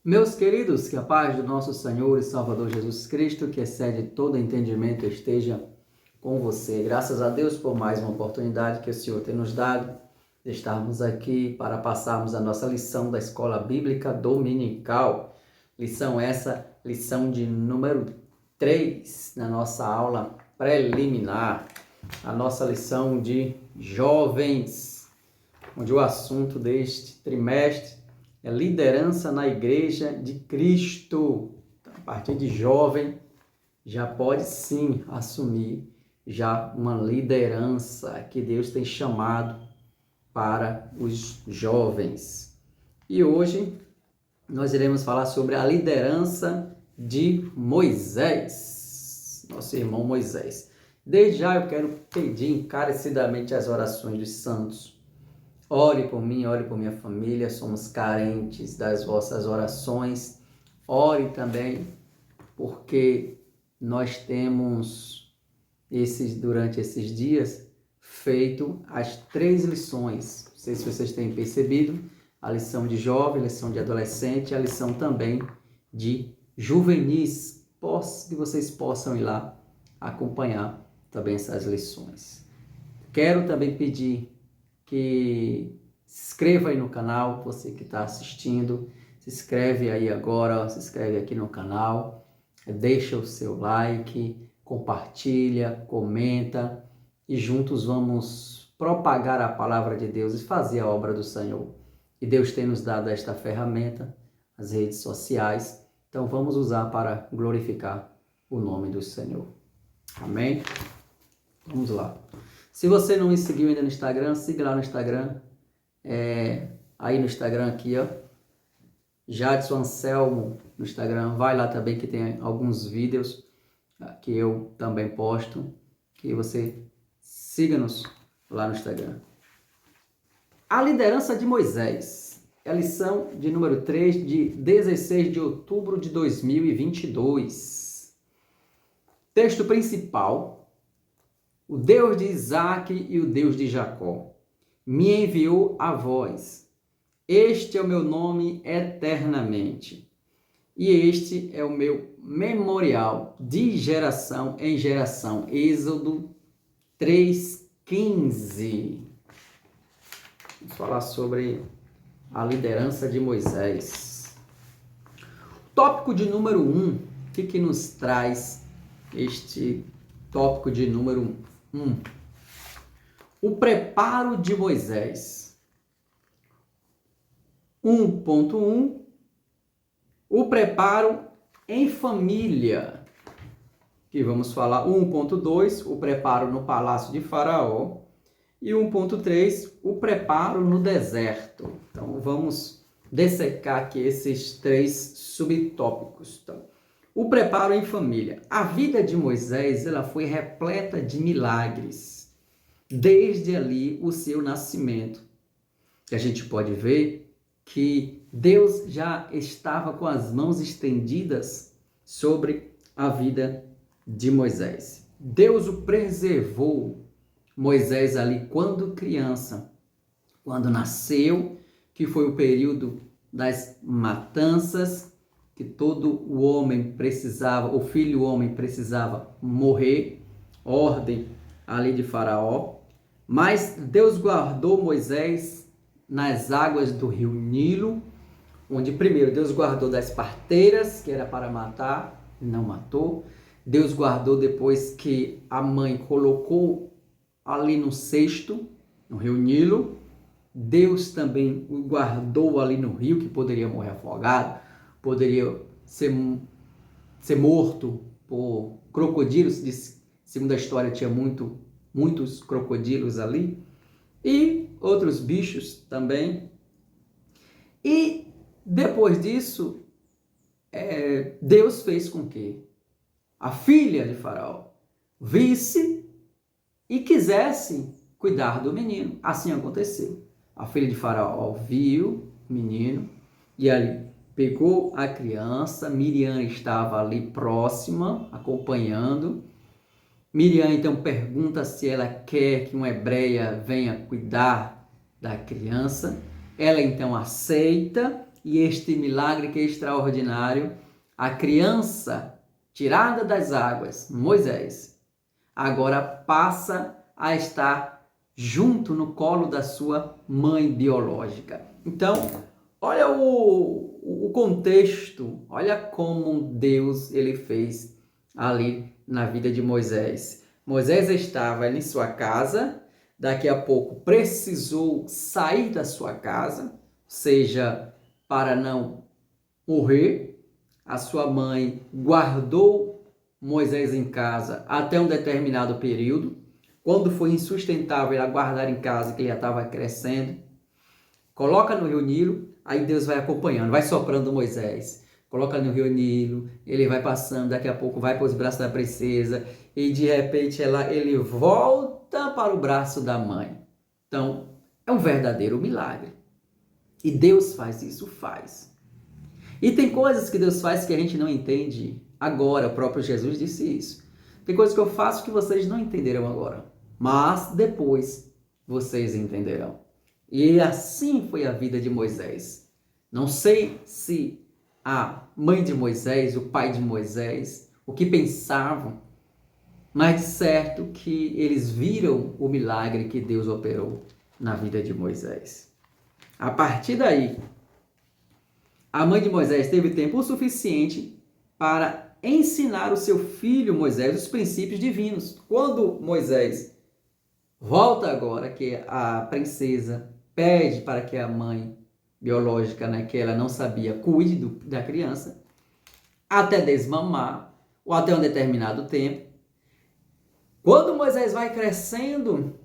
Meus queridos, que a paz do nosso Senhor e Salvador Jesus Cristo, que excede todo entendimento, esteja com você. Graças a Deus por mais uma oportunidade que o Senhor tem nos dado de estarmos aqui para passarmos a nossa lição da Escola Bíblica Dominical. Lição essa, lição de número 3 na nossa aula preliminar. A nossa lição de jovens, onde o assunto deste trimestre é liderança na Igreja de Cristo. Então, a partir de jovem, já pode sim assumir já uma liderança que Deus tem chamado para os jovens. E hoje nós iremos falar sobre a liderança de Moisés, nosso irmão Moisés. Desde já eu quero pedir encarecidamente as orações dos santos. Ore por mim, ore por minha família, somos carentes das vossas orações. Ore também, porque nós temos, durante esses dias, feito as 3 lições. Não sei se vocês têm percebido, a lição de jovem, a lição de adolescente e a lição também de juvenis, que vocês possam ir lá acompanhar também essas lições. Quero também pedir que se inscreva aí no canal, você que está assistindo, se inscreve aí agora, se inscreve aqui no canal, deixa o seu like, compartilha, comenta e juntos vamos propagar a palavra de Deus e fazer a obra do Senhor. E Deus tem nos dado esta ferramenta, as redes sociais, então vamos usar para glorificar o nome do Senhor. Amém? Vamos lá. Se você não me seguiu ainda no Instagram, siga lá no Instagram. Aí no Instagram aqui, ó. Jadson Anselmo no Instagram. Vai lá também que tem alguns vídeos que eu também posto. Que você siga-nos lá no Instagram. A liderança de Moisés. É a lição de número 3 de 16 de outubro de 2022. Texto principal. O Deus de Isaque e o Deus de Jacó me enviou a vós. Este é o meu nome eternamente. E este é o meu memorial de geração em geração. Êxodo 3:15. Vamos falar sobre a liderança de Moisés. Tópico de número 1. O que nos traz este tópico de número 1? O preparo de Moisés. 1.1. O preparo em família. Que vamos falar 1.2, o preparo no palácio de Faraó. E 1.3, o preparo no deserto. Então vamos dissecar aqui esses 3 subtópicos. Então, o preparo em família. A vida de Moisés ela foi repleta de milagres. Desde ali, o seu nascimento. A gente pode ver que Deus já estava com as mãos estendidas sobre a vida de Moisés. Deus o preservou, Moisés ali quando criança, quando nasceu, que foi o período das matanças, que todo o homem precisava, o filho homem precisava morrer, ordem ali de Faraó. Mas Deus guardou Moisés nas águas do rio Nilo, onde primeiro Deus guardou das parteiras, que era para matar, não matou. Deus guardou depois que a mãe colocou ali no cesto, no rio Nilo. Deus também o guardou ali no rio, que poderia morrer afogado, poderia ser morto por crocodilos. Segundo a história, tinha muitos crocodilos ali e outros bichos também. E depois disso, Deus fez com que a filha de Faraó visse e quisesse cuidar do menino. Assim aconteceu. A filha de Faraó viu o menino e ali pegou a criança. Miriam estava ali próxima, acompanhando. Miriam então pergunta se ela quer que uma hebreia venha cuidar da criança. Ela então aceita e este milagre que é extraordinário, a criança tirada das águas, Moisés, agora passa a estar junto no colo da sua mãe biológica. Então, olha o contexto, olha como Deus ele fez ali na vida de Moisés. Moisés estava em sua casa, daqui a pouco precisou sair da sua casa, seja para não morrer. A sua mãe guardou Moisés em casa até um determinado período. Quando foi insustentável ela guardar em casa, que ele já estava crescendo, coloca no rio Nilo, aí Deus vai acompanhando, vai soprando Moisés. Coloca no rio Nilo, ele vai passando, daqui a pouco vai para os braços da princesa, e de repente ele volta para o braço da mãe. Então, é um verdadeiro milagre. E Deus faz isso, faz. E tem coisas que Deus faz que a gente não entende agora, o próprio Jesus disse isso. Tem coisas que eu faço que vocês não entenderão agora, mas depois vocês entenderão. E assim foi a vida de Moisés. Não sei se a mãe de Moisés, o pai de Moisés, o que pensavam, mas de certo que eles viram o milagre que Deus operou na vida de Moisés. A partir daí, a mãe de Moisés teve tempo o suficiente para ensinar o seu filho Moisés os princípios divinos. Quando Moisés volta agora, que a princesa pede para que a mãe biológica, que ela não sabia, cuide da criança, até desmamar, ou até um determinado tempo. Quando Moisés vai crescendo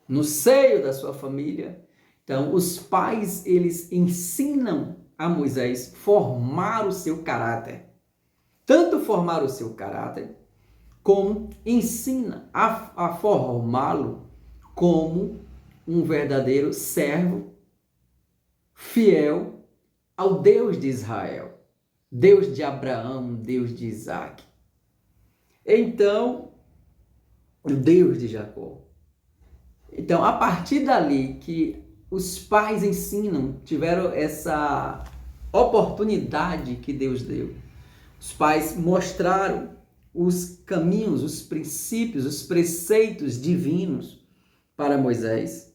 no seio da sua família, então os pais, eles ensinam a Moisés formar o seu caráter. Tanto formar o seu caráter, como ensina a formá-lo como um verdadeiro servo fiel ao Deus de Israel, Deus de Abraão, Deus de Isaac. Então, o Deus de Jacó. Então, a partir dali que os pais ensinam, tiveram essa oportunidade que Deus deu. Os pais mostraram os caminhos, os princípios, os preceitos divinos para Moisés.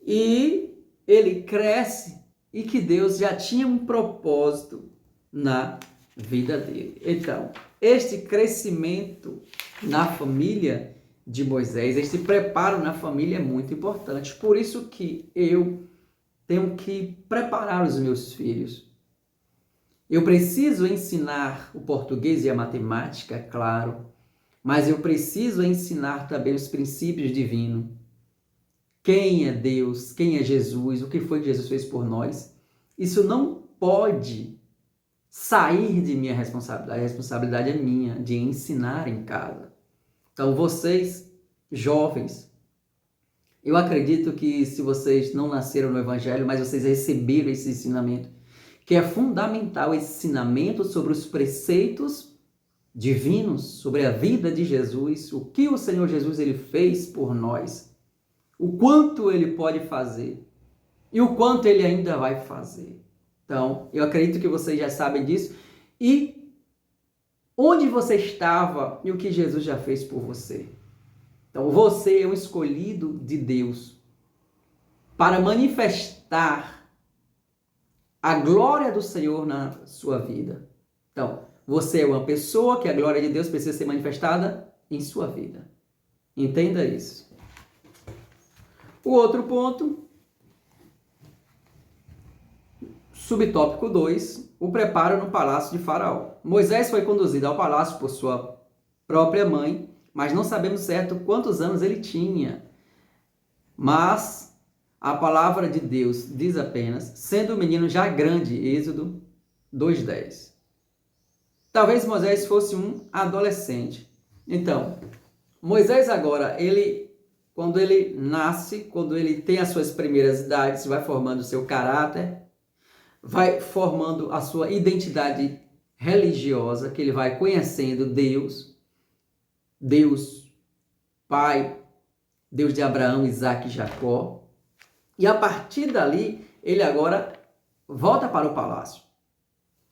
E ele cresce e que Deus já tinha um propósito na vida dele. Então, este crescimento na família de Moisés, este preparo na família é muito importante. Por isso que eu tenho que preparar os meus filhos. Eu preciso ensinar o português e a matemática, claro, mas eu preciso ensinar também os princípios divinos. Quem é Deus, quem é Jesus, o que foi que Jesus fez por nós. Isso não pode sair de minha responsabilidade. A responsabilidade é minha, de ensinar em casa. Então, vocês, jovens, eu acredito que se vocês não nasceram no Evangelho, mas vocês receberam esse ensinamento, que é fundamental esse ensinamento sobre os preceitos divinos, sobre a vida de Jesus, o que o Senhor Jesus ele fez por nós, o quanto ele pode fazer e o quanto ele ainda vai fazer. Então, eu acredito que vocês já sabem disso. E onde você estava e o que Jesus já fez por você. Então, você é um escolhido de Deus para manifestar a glória do Senhor na sua vida. Então, você é uma pessoa que a glória de Deus precisa ser manifestada em sua vida. Entenda isso. O outro ponto, subtópico 2, o preparo no palácio de Faraó. Moisés foi conduzido ao palácio por sua própria mãe, mas não sabemos certo quantos anos ele tinha. Mas a palavra de Deus diz apenas, sendo o menino já grande, Êxodo 2:10. Talvez Moisés fosse um adolescente. Então, Moisés agora, quando ele nasce, quando ele tem as suas primeiras idades, vai formando o seu caráter, vai formando a sua identidade religiosa, que ele vai conhecendo Deus Pai, Deus de Abraão, Isaac e Jacó. E a partir dali, ele agora volta para o palácio.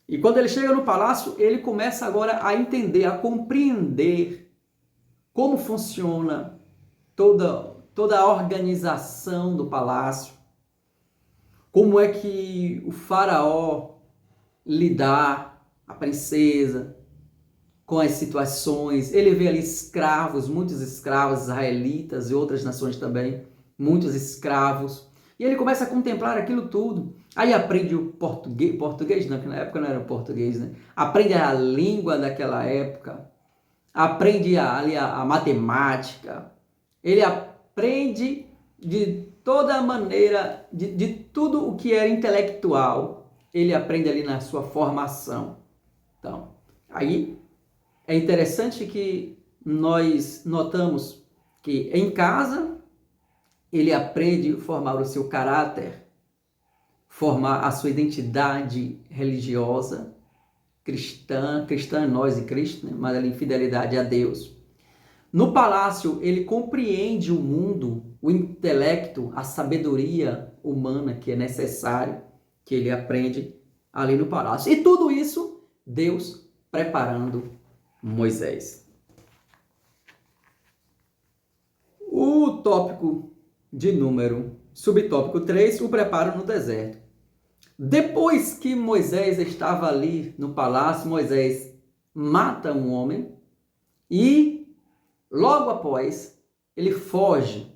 E quando ele chega no palácio, ele começa agora a entender, a compreender como funciona toda a organização do palácio, como é que o faraó lidar, a princesa, com as situações. Ele vê ali escravos, muitos escravos israelitas e outras nações também, muitos escravos. E ele começa a contemplar aquilo tudo. Aí aprende o português não, que na época não era o português, né? Aprende a língua daquela época, aprende a matemática, ele aprende de toda maneira, de tudo o que era intelectual, ele aprende ali na sua formação. Então, aí é interessante que nós notamos que em casa ele aprende a formar o seu caráter, formar a sua identidade religiosa, cristã é nós e Cristo, né? Mas a infidelidade a Deus. No palácio, ele compreende o mundo, o intelecto, a sabedoria humana que é necessário, que ele aprende ali no palácio. E tudo isso, Deus preparando Moisés. O tópico de subtópico 3, o preparo no deserto. Depois que Moisés estava ali no palácio, Moisés mata um homem e logo após ele foge.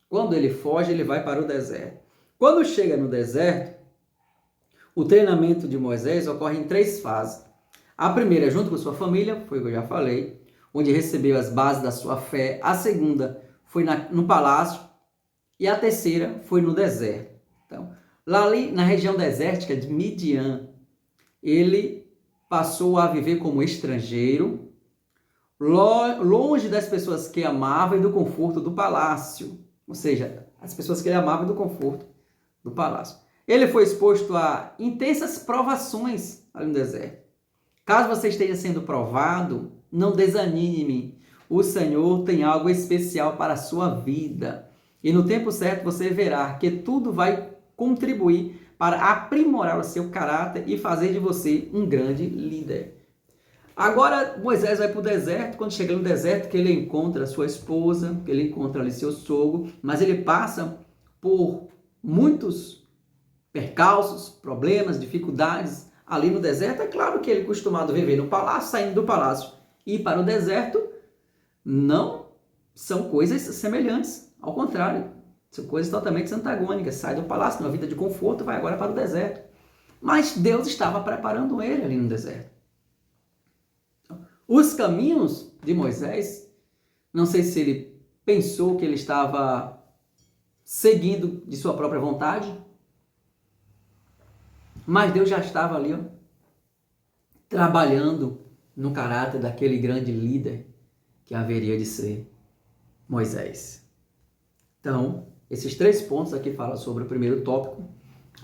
Quando ele foge, ele vai para o deserto. Quando chega no deserto, o treinamento de Moisés ocorre em 3 fases. A primeira é junto com sua família, foi o que eu já falei, onde recebeu as bases da sua fé. A segunda foi no palácio. E a terceira foi no deserto. Então, lá ali na região desértica de Midian, ele passou a viver como estrangeiro, longe das pessoas que amava e do conforto do palácio. Ou seja, as pessoas que ele amava e do conforto do palácio. Ele foi exposto a intensas provações ali no deserto. Caso você esteja sendo provado, não desanime. O Senhor tem algo especial para a sua vida. E no tempo certo você verá que tudo vai contribuir para aprimorar o seu caráter e fazer de você um grande líder. Agora Moisés vai para o deserto. Quando chega no deserto, que ele encontra sua esposa, que ele encontra ali seu sogro, mas ele passa por muitos percalços, problemas, dificuldades ali no deserto. É claro que ele acostumado a viver no palácio, saindo do palácio e ir para o deserto, não são coisas semelhantes. Ao contrário, são coisas totalmente antagônicas. Sai do palácio, numa vida de conforto, vai agora para o deserto. Mas Deus estava preparando ele ali no deserto. Os caminhos de Moisés, não sei se ele pensou que ele estava seguindo de sua própria vontade, mas Deus já estava ali, trabalhando no caráter daquele grande líder que haveria de ser Moisés. Então, esses 3 pontos aqui falam sobre o primeiro tópico,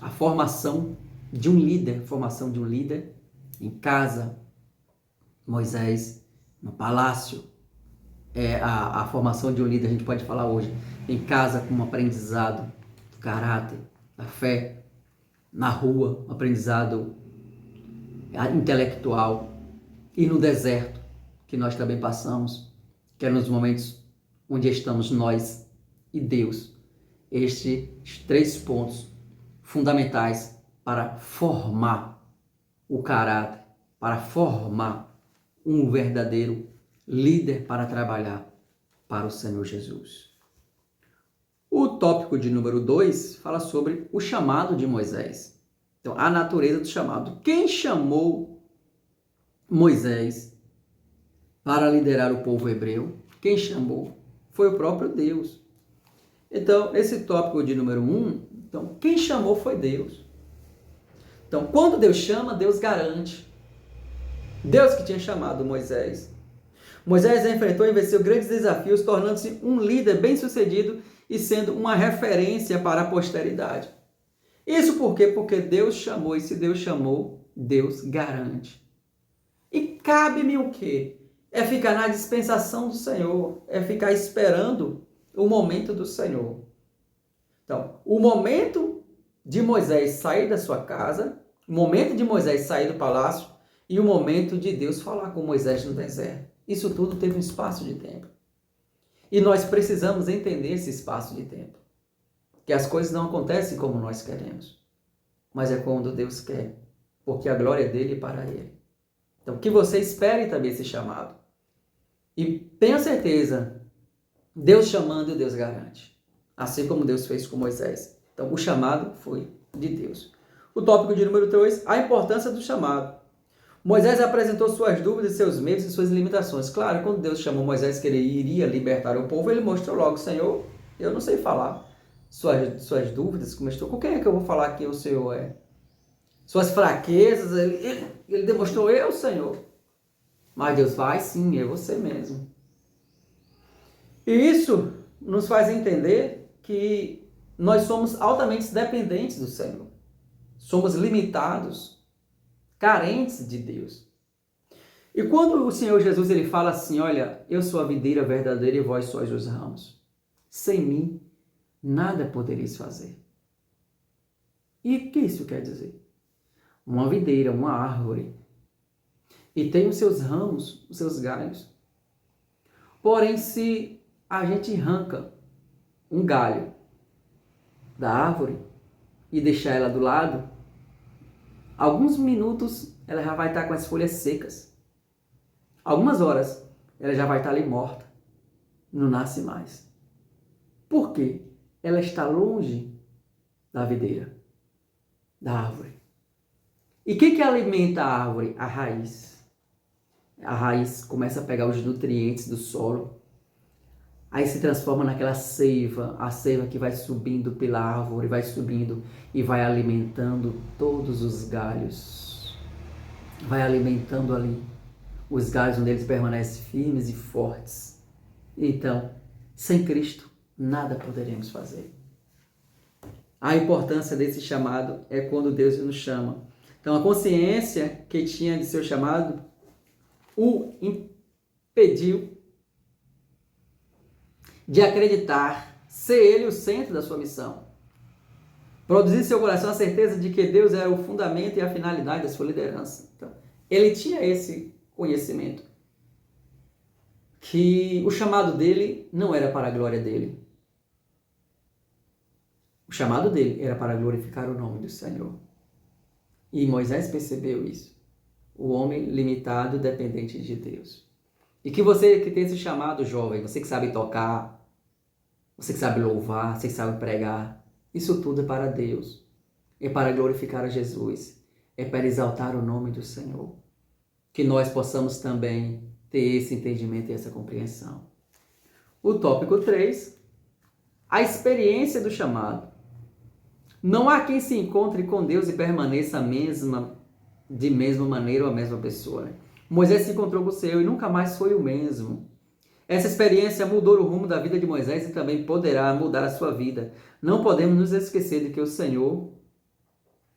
a formação de um líder, em casa, Moisés, no palácio, a formação de um líder, a gente pode falar hoje, em casa com um aprendizado do caráter, da fé, na rua, um aprendizado intelectual, e no deserto, que nós também passamos, que é nos momentos onde estamos nós e Deus. Estes 3 pontos fundamentais para formar o caráter, para formar um verdadeiro líder para trabalhar para o Senhor Jesus. O tópico de número 2 fala sobre o chamado de Moisés. Então, a natureza do chamado. Quem chamou Moisés para liderar o povo hebreu? Quem chamou? Foi o próprio Deus. Então, esse tópico de número 1, então, quem chamou foi Deus. Então, quando Deus chama, Deus garante. Deus que tinha chamado Moisés. Moisés enfrentou e venceu grandes desafios, tornando-se um líder bem-sucedido e sendo uma referência para a posteridade. Isso por quê? Porque Deus chamou, e se Deus chamou, Deus garante. E cabe-me o quê? É ficar na dispensação do Senhor, é ficar esperando o momento do Senhor. Então, o momento de Moisés sair da sua casa, o momento de Moisés sair do palácio e o momento de Deus falar com Moisés no deserto. Isso tudo teve um espaço de tempo. E nós precisamos entender esse espaço de tempo. Que as coisas não acontecem como nós queremos, mas é quando Deus quer, porque a glória é dele e para ele. Então, que você espere também esse chamado. E tenha certeza, Deus chamando, Deus garante. Assim como Deus fez com Moisés. Então, o chamado foi de Deus. O tópico de número 3, a importância do chamado. Moisés apresentou suas dúvidas, seus medos e suas limitações. Claro, quando Deus chamou Moisés que ele iria libertar o povo, ele mostrou logo, Senhor, eu não sei falar. Suas dúvidas, como estou, com quem é que eu vou falar que o Senhor é? Suas fraquezas, ele demonstrou, eu, Senhor. Mas Deus vai, sim, é você mesmo. E isso nos faz entender que nós somos altamente dependentes do Senhor. Somos limitados, carentes de Deus. E quando o Senhor Jesus ele fala assim, olha, eu sou a videira verdadeira e vós sois os ramos. Sem mim, nada podereis fazer. E o que isso quer dizer? Uma videira, uma árvore, e tem os seus ramos, os seus galhos. Porém, se a gente arranca um galho da árvore e deixar ela do lado, alguns minutos ela já vai estar com as folhas secas. Algumas horas ela já vai estar ali morta, não nasce mais. Por quê? Ela está longe da videira, da árvore. E o que alimenta a árvore? A raiz. A raiz começa a pegar os nutrientes do solo, aí se transforma naquela seiva, a seiva que vai subindo pela árvore, vai subindo e vai alimentando todos os galhos. Vai alimentando ali os galhos onde eles permanecem firmes e fortes. Então, sem Cristo, nada poderemos fazer. A importância desse chamado é quando Deus nos chama. Então, a consciência que tinha de seu chamado o impediu de acreditar ser ele o centro da sua missão. Produzir em seu coração a certeza de que Deus era o fundamento e a finalidade da sua liderança. Então, ele tinha esse conhecimento, que o chamado dele não era para a glória dele. O chamado dele era para glorificar o nome do Senhor. E Moisés percebeu isso. O homem limitado, dependente de Deus. E que você que tem esse chamado, jovem, você que sabe tocar, você que sabe louvar, você que sabe pregar, isso tudo é para Deus. É para glorificar a Jesus. É para exaltar o nome do Senhor. Que nós possamos também ter esse entendimento e essa compreensão. O tópico 3, a experiência do chamado. Não há quem se encontre com Deus e permaneça de mesma maneira ou a mesma pessoa. Né? Moisés se encontrou com o Senhor e nunca mais foi o mesmo. Essa experiência mudou o rumo da vida de Moisés e também poderá mudar a sua vida. Não podemos nos esquecer de que o Senhor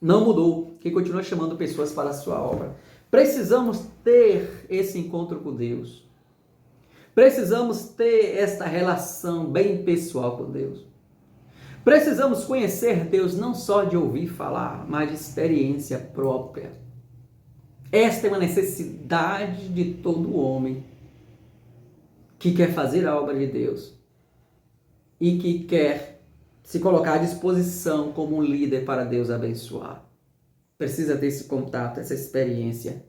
não mudou, que continua chamando pessoas para a sua obra. Precisamos ter esse encontro com Deus. Precisamos ter esta relação bem pessoal com Deus. Precisamos conhecer Deus não só de ouvir falar, mas de experiência própria. Esta é uma necessidade de todo homem que quer fazer a obra de Deus e que quer se colocar à disposição como um líder para Deus abençoar. Precisa ter esse contato, essa experiência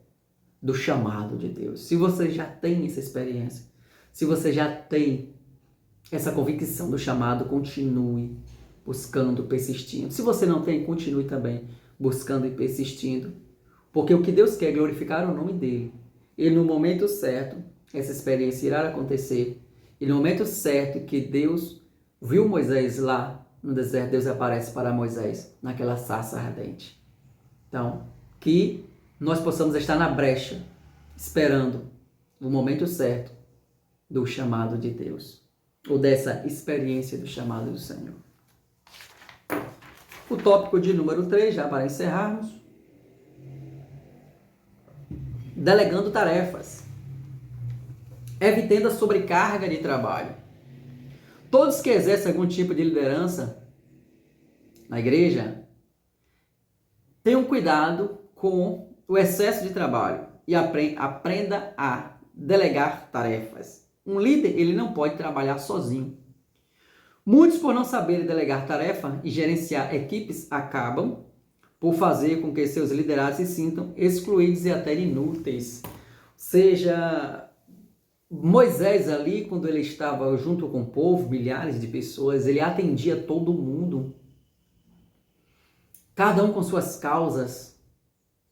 do chamado de Deus. Se você já tem essa experiência, se você já tem essa convicção do chamado, continue buscando, persistindo. Se você não tem, continue também buscando e persistindo. Porque o que Deus quer é glorificar o nome dele. E no momento certo, essa experiência irá acontecer. E no momento certo que Deus viu Moisés lá no deserto, Deus aparece para Moisés naquela sarça ardente. Então, que nós possamos estar na brecha, esperando o momento certo do chamado de Deus. Ou dessa experiência do chamado do Senhor. O tópico de número 3, já para encerrarmos. Delegando tarefas. Evitando a sobrecarga de trabalho. Todos que exercem algum tipo de liderança na igreja, Tenham cuidado com o excesso de trabalho e aprenda a delegar tarefas. Um líder, ele não pode trabalhar sozinho. Muitos, por não saberem delegar tarefa e gerenciar equipes, acabam por fazer com que seus liderados se sintam excluídos e até inúteis. Seja Moisés ali, quando ele estava junto com o povo, milhares de pessoas, ele atendia todo mundo. Cada um com suas causas.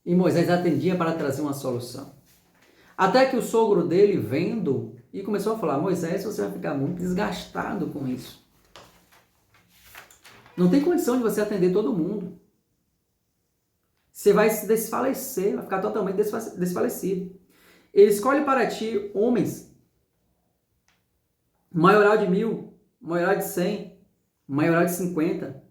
E Moisés atendia para trazer uma solução. Até que o sogro dele, vendo, e começou a falar: Moisés, você vai ficar muito desgastado com isso. Não tem condição de você atender todo mundo. Você vai se desfalecer, vai ficar totalmente desfalecido. Ele escolhe para ti homens, maioral de 1000, maioral de 100, maioral de 50,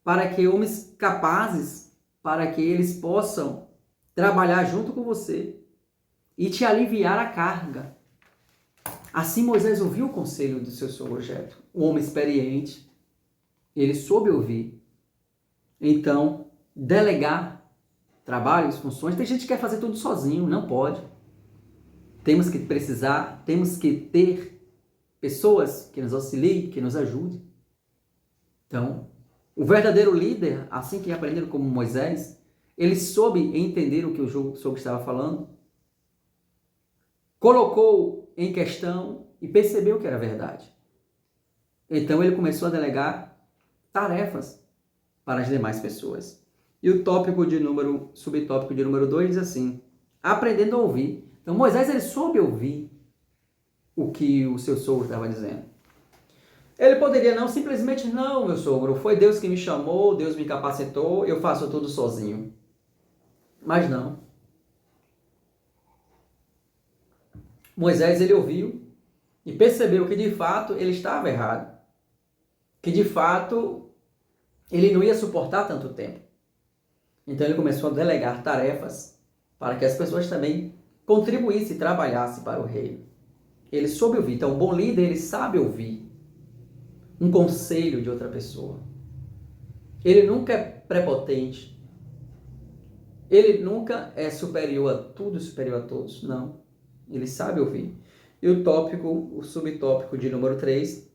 para que homens capazes, para que eles possam trabalhar junto com você e te aliviar a carga. Assim Moisés ouviu o conselho do seu sogro Jetro, um homem experiente. Ele soube ouvir. Então, delegar trabalhos, funções. Tem gente que quer fazer tudo sozinho, não pode. Temos que ter pessoas que nos auxiliem, que nos ajudem. Então, o verdadeiro líder, assim que aprenderam como Moisés, ele soube entender o que o sogro estava falando, colocou em questão e percebeu que era verdade. Então, ele começou a delegar tarefas para as demais pessoas. E o subtópico de número 2 diz assim: aprendendo a ouvir. Então Moisés, ele soube ouvir o que o seu sogro estava dizendo. Ele poderia não, simplesmente: não, meu sogro, foi Deus que me chamou, Deus me capacitou, eu faço tudo sozinho. Mas não. Moisés, ele ouviu e percebeu que de fato ele estava errado. Que de fato ele não ia suportar tanto tempo. Então ele começou a delegar tarefas para que as pessoas também contribuíssem e trabalhassem para o reino. Ele soube ouvir. Então, um bom líder, ele sabe ouvir um conselho de outra pessoa. Ele nunca é prepotente. Ele nunca é superior a tudo, superior a todos. Não. Ele sabe ouvir. E o subtópico de número 3,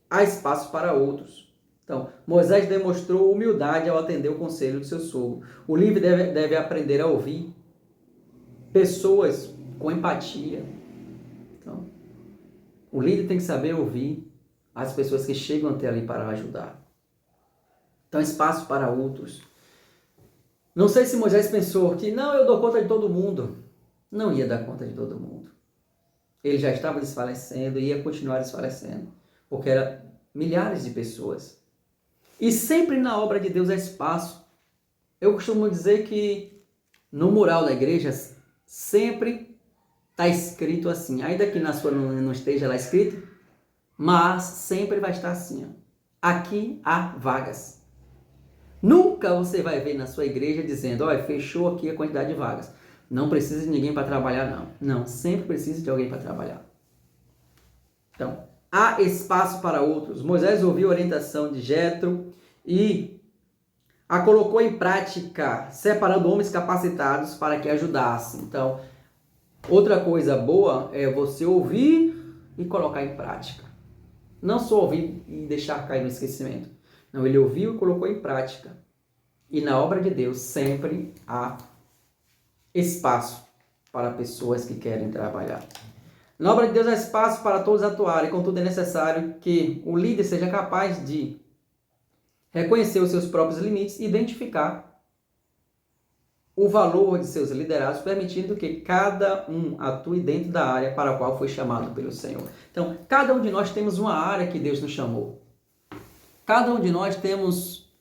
há espaço para outros. Então, Moisés demonstrou humildade ao atender o conselho do seu sogro. O líder deve aprender a ouvir pessoas com empatia. Então, o líder tem que saber ouvir as pessoas que chegam até ali para ajudar. Então, espaço para outros. Não sei se Moisés pensou que, não, eu dou conta de todo mundo. Não ia dar conta de todo mundo. Ele já estava desfalecendo e ia continuar desfalecendo, porque eram milhares de pessoas. E sempre na obra de Deus há espaço. Eu costumo dizer que no mural da igreja sempre está escrito assim, ainda que na sua não esteja lá escrito, mas sempre vai estar assim, ó: aqui há vagas. Nunca você vai ver na sua igreja dizendo: olha, fechou aqui a quantidade de vagas. Não precisa de ninguém para trabalhar, não. Não, sempre precisa de alguém para trabalhar. Então, há espaço para outros. Moisés ouviu a orientação de Jetro e a colocou em prática, separando homens capacitados para que ajudassem. Então, outra coisa boa é você ouvir e colocar em prática. Não só ouvir e deixar cair no esquecimento. Não, ele ouviu e colocou em prática. E na obra de Deus sempre há espaço para pessoas que querem trabalhar. Na obra de Deus há espaço para todos atuarem, contudo é necessário que o líder seja capaz de reconhecer os seus próprios limites e identificar o valor de seus liderados, permitindo que cada um atue dentro da área para a qual foi chamado pelo Senhor. Então, cada um de nós temos uma área que Deus nos chamou. Cada um de nós temos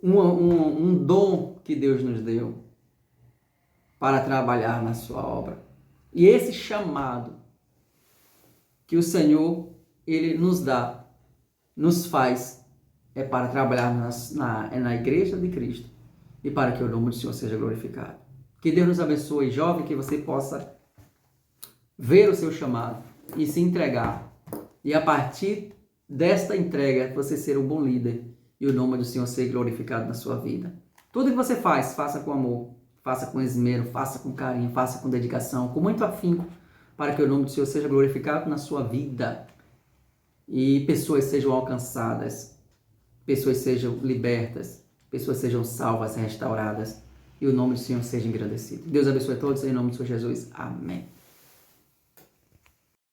um dom que Deus nos deu para trabalhar na sua obra. E esse chamado que o Senhor, Ele nos dá, nos faz, é para trabalhar na igreja de Cristo e para que o nome do Senhor seja glorificado. Que Deus nos abençoe, jovem, que você possa ver o seu chamado e se entregar. E a partir desta entrega, você ser um bom líder e o nome do Senhor seja glorificado na sua vida. Tudo que você faz, faça com amor, faça com esmero, faça com carinho, faça com dedicação, com muito afinco, para que o nome do Senhor seja glorificado na sua vida e pessoas sejam alcançadas, pessoas sejam libertas, pessoas sejam salvas, restauradas e o nome do Senhor seja engrandecido. Deus abençoe a todos em nome do Senhor Jesus. Amém.